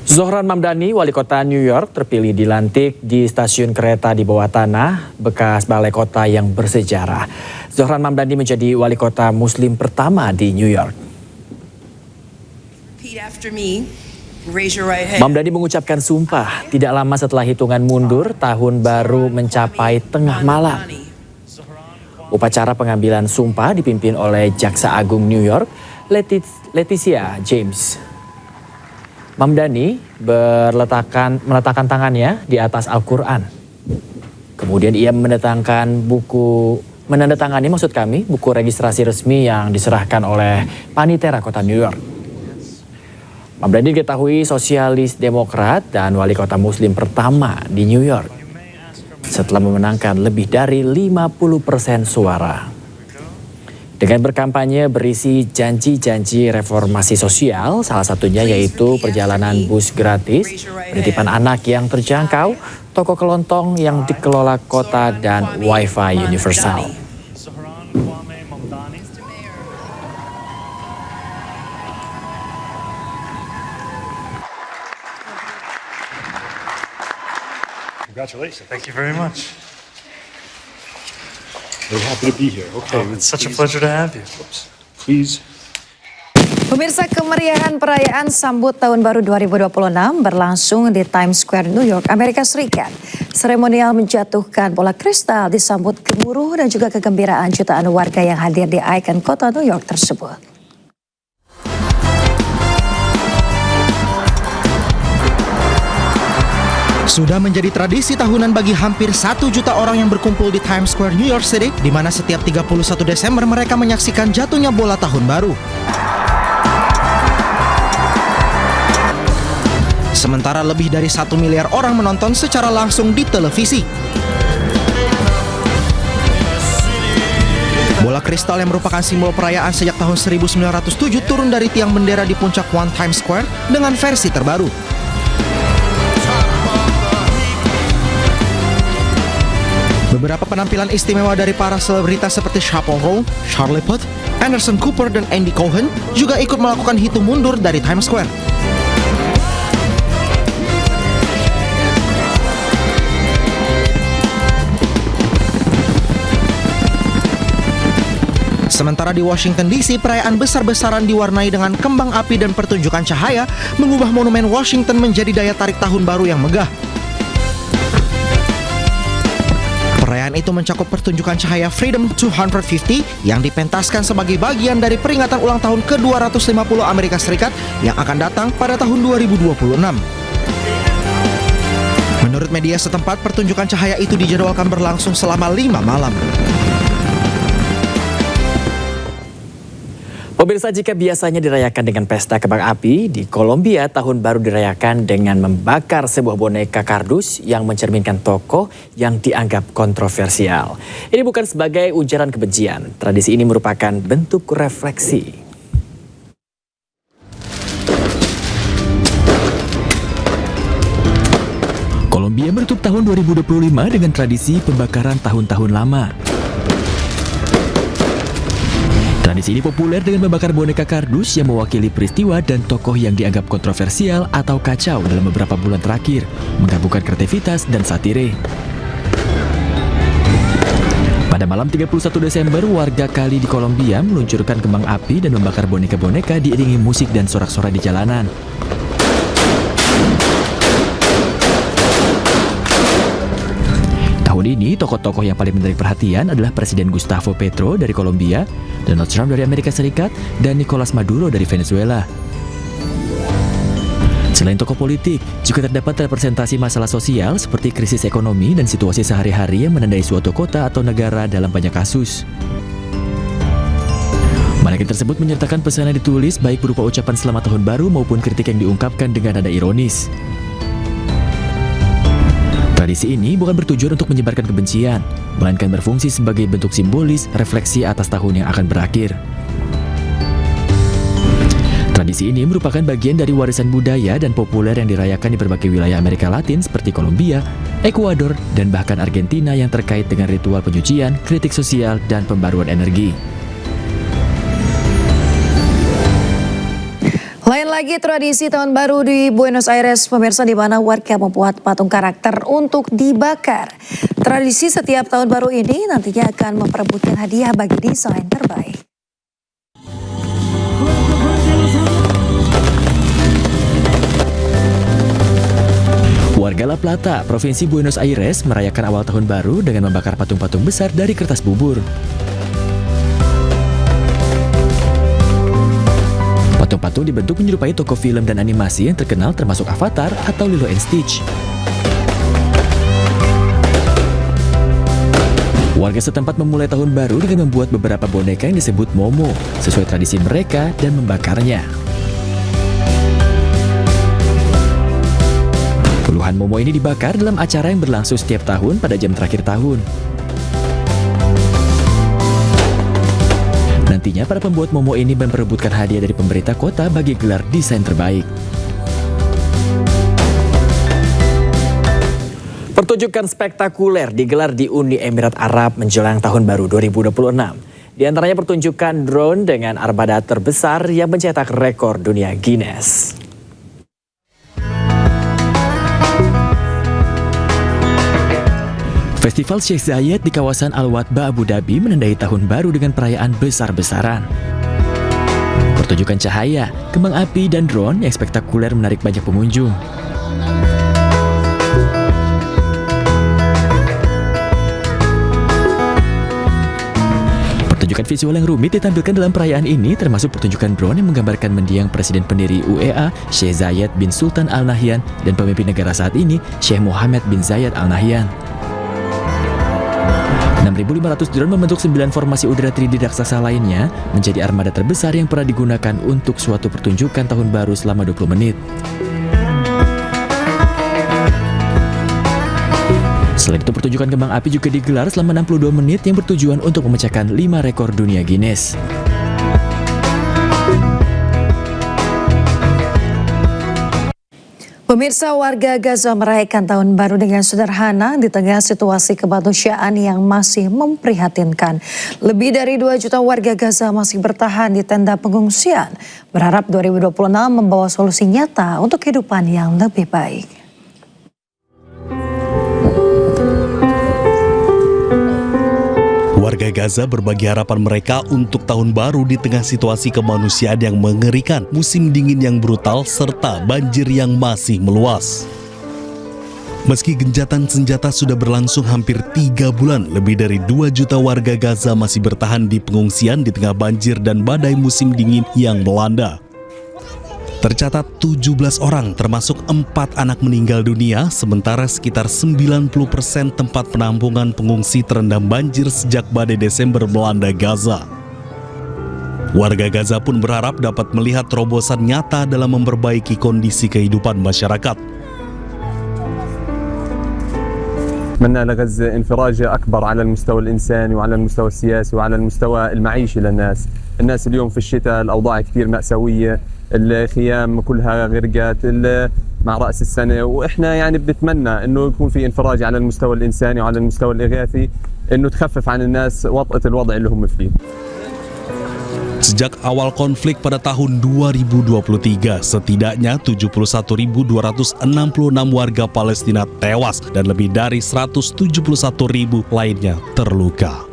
Zohran Mamdani, wali kota New York, terpilih dilantik di stasiun kereta di bawah tanah, bekas balai kota yang bersejarah. Zohran Mamdani menjadi wali kota Muslim pertama di New York. Mamdani mengucapkan sumpah tidak lama setelah hitungan mundur, tahun baru mencapai tengah malam. Upacara pengambilan sumpah dipimpin oleh Jaksa Agung New York, Leticia James. Mamdani meletakkan tangannya di atas Al-Quran. Kemudian ia menandatangani buku registrasi resmi yang diserahkan oleh Panitera Kota New York. Mamdani diketahui sosialis demokrat dan wali kota muslim pertama di New York setelah memenangkan lebih dari 50% suara. Dengan berkampanye berisi janji-janji reformasi sosial, salah satunya yaitu perjalanan bus gratis, penitipan anak yang terjangkau, toko kelontong yang dikelola kota, dan wifi universal. Congratulations. Thank you very much. Very happy to be here. Okay. It's such a pleasure to have you. Please. Pemirsa, kemeriahan perayaan sambut Tahun Baru 2026 berlangsung di Times Square, New York, Amerika Serikat. Seremonial menjatuhkan bola kristal disambut gemuruh dan juga kegembiraan jutaan warga yang hadir di ikon kota New York tersebut. Sudah menjadi tradisi tahunan bagi hampir 1 juta orang yang berkumpul di Times Square, New York City, di mana setiap 31 Desember mereka menyaksikan jatuhnya bola tahun baru. Sementara lebih dari 1 miliar orang menonton secara langsung di televisi. Bola kristal yang merupakan simbol perayaan sejak tahun 1907 turun dari tiang bendera di puncak One Times Square dengan versi terbaru. Beberapa penampilan istimewa dari para selebritas seperti Chappelle Roan, Charlie Puth, Anderson Cooper, dan Andy Cohen juga ikut melakukan hitung mundur dari Times Square. Sementara di Washington DC, perayaan besar-besaran diwarnai dengan kembang api dan pertunjukan cahaya mengubah monumen Washington menjadi daya tarik tahun baru yang megah. Perayaan itu mencakup pertunjukan cahaya Freedom 250 yang dipentaskan sebagai bagian dari peringatan ulang tahun ke-250 Amerika Serikat yang akan datang pada tahun 2026. Menurut media setempat, pertunjukan cahaya itu dijadwalkan berlangsung selama 5 malam. Pemirsa, jika biasanya dirayakan dengan pesta kembang api, di Kolombia Tahun Baru dirayakan dengan membakar sebuah boneka kardus yang mencerminkan tokoh yang dianggap kontroversial. Ini bukan sebagai ujaran kebencian, tradisi ini merupakan bentuk refleksi. Kolombia menutup tahun 2025 dengan tradisi pembakaran tahun-tahun lama. Tradisi ini populer dengan membakar boneka kardus yang mewakili peristiwa dan tokoh yang dianggap kontroversial atau kacau dalam beberapa bulan terakhir, menggabungkan kreativitas dan satire. Pada malam 31 Desember, warga Cali di Kolombia meluncurkan kembang api dan membakar boneka-boneka diiringi musik dan sorak-sorai di jalanan. Tahun ini, tokoh-tokoh yang paling menarik perhatian adalah Presiden Gustavo Petro dari Kolombia, Donald Trump dari Amerika Serikat, dan Nicolas Maduro dari Venezuela. Selain tokoh politik, juga terdapat representasi masalah sosial seperti krisis ekonomi dan situasi sehari-hari yang menandai suatu kota atau negara dalam banyak kasus. Manekin tersebut menyertakan pesan yang ditulis baik berupa ucapan selamat tahun baru maupun kritik yang diungkapkan dengan nada ironis. Tradisi ini bukan bertujuan untuk menyebarkan kebencian, melainkan berfungsi sebagai bentuk simbolis refleksi atas tahun yang akan berakhir. Tradisi ini merupakan bagian dari warisan budaya dan populer yang dirayakan di berbagai wilayah Amerika Latin seperti Kolombia, Ekuador, dan bahkan Argentina yang terkait dengan ritual penyucian, kritik sosial, dan pembaruan energi. Lain lagi tradisi tahun baru di Buenos Aires, pemirsa, di mana warga membuat patung karakter untuk dibakar. Tradisi setiap tahun baru ini nantinya akan memperebutkan hadiah bagi desain terbaik. Warga La Plata, Provinsi Buenos Aires merayakan awal tahun baru dengan membakar patung-patung besar dari kertas bubur. Patung-patung dibentuk menyerupai tokoh film dan animasi yang terkenal termasuk Avatar atau Lilo and Stitch. Warga setempat memulai tahun baru dengan membuat beberapa boneka yang disebut Momo, sesuai tradisi mereka dan membakarnya. Puluhan Momo ini dibakar dalam acara yang berlangsung setiap tahun pada jam terakhir tahun. Nantinya para pembuat Momo ini memperebutkan hadiah dari pemerintah kota bagi gelar desain terbaik. Pertunjukan spektakuler digelar di Uni Emirat Arab menjelang tahun baru 2026. Di antaranya pertunjukan drone dengan armada terbesar yang mencetak rekor dunia Guinness. Festival Sheikh Zayed di kawasan Al-Watba, Abu Dhabi menandai tahun baru dengan perayaan besar-besaran. Pertunjukan cahaya, kembang api, dan drone yang spektakuler menarik banyak pengunjung. Pertunjukan visual yang rumit ditampilkan dalam perayaan ini termasuk pertunjukan drone yang menggambarkan mendiang Presiden pendiri UEA, Sheikh Zayed bin Sultan Al Nahyan, dan pemimpin negara saat ini, Sheikh Mohammed bin Zayed Al Nahyan. 6.500 drone membentuk 9 formasi udara 3D raksasa lainnya menjadi armada terbesar yang pernah digunakan untuk suatu pertunjukan tahun baru selama 20 menit. Selain itu, pertunjukan kembang api juga digelar selama 62 menit yang bertujuan untuk memecahkan 5 rekor dunia Guinness. Pemirsa, warga Gaza merayakan tahun baru dengan sederhana di tengah situasi kemanusiaan yang masih memprihatinkan. Lebih dari 2 juta warga Gaza masih bertahan di tenda pengungsian, berharap 2026 membawa solusi nyata untuk kehidupan yang lebih baik. Warga Gaza berbagi harapan mereka untuk tahun baru di tengah situasi kemanusiaan yang mengerikan, musim dingin yang brutal, serta banjir yang masih meluas. Meski gencatan senjata sudah berlangsung hampir 3 bulan, lebih dari 2 juta warga Gaza masih bertahan di pengungsian di tengah banjir dan badai musim dingin yang melanda. Tercatat 17 orang termasuk 4 anak meninggal dunia, sementara sekitar 90% tempat penampungan pengungsi terendam banjir sejak badai Desember melanda Gaza. Warga Gaza pun berharap dapat melihat terobosan nyata dalam memperbaiki kondisi kehidupan masyarakat. أتمنى لغزة انفراجة أكبر على المستوى الإنساني وعلى المستوى السياسي وعلى المستوى المعيشي للناس. الناس اليوم في الشتاء الأوضاع كثير مأساوية، الخيام كلها غرقت مع رأس السنة، وإحنا يعني بنتمنى إنه يكون في انفراج على المستوى الإنساني وعلى المستوى الإغاثي، إنه تخفف عن الناس وطأة الوضع اللي هم فيه. Sejak awal konflik pada tahun 2023, setidaknya 71.266 warga Palestina tewas dan lebih dari 171.000 lainnya terluka.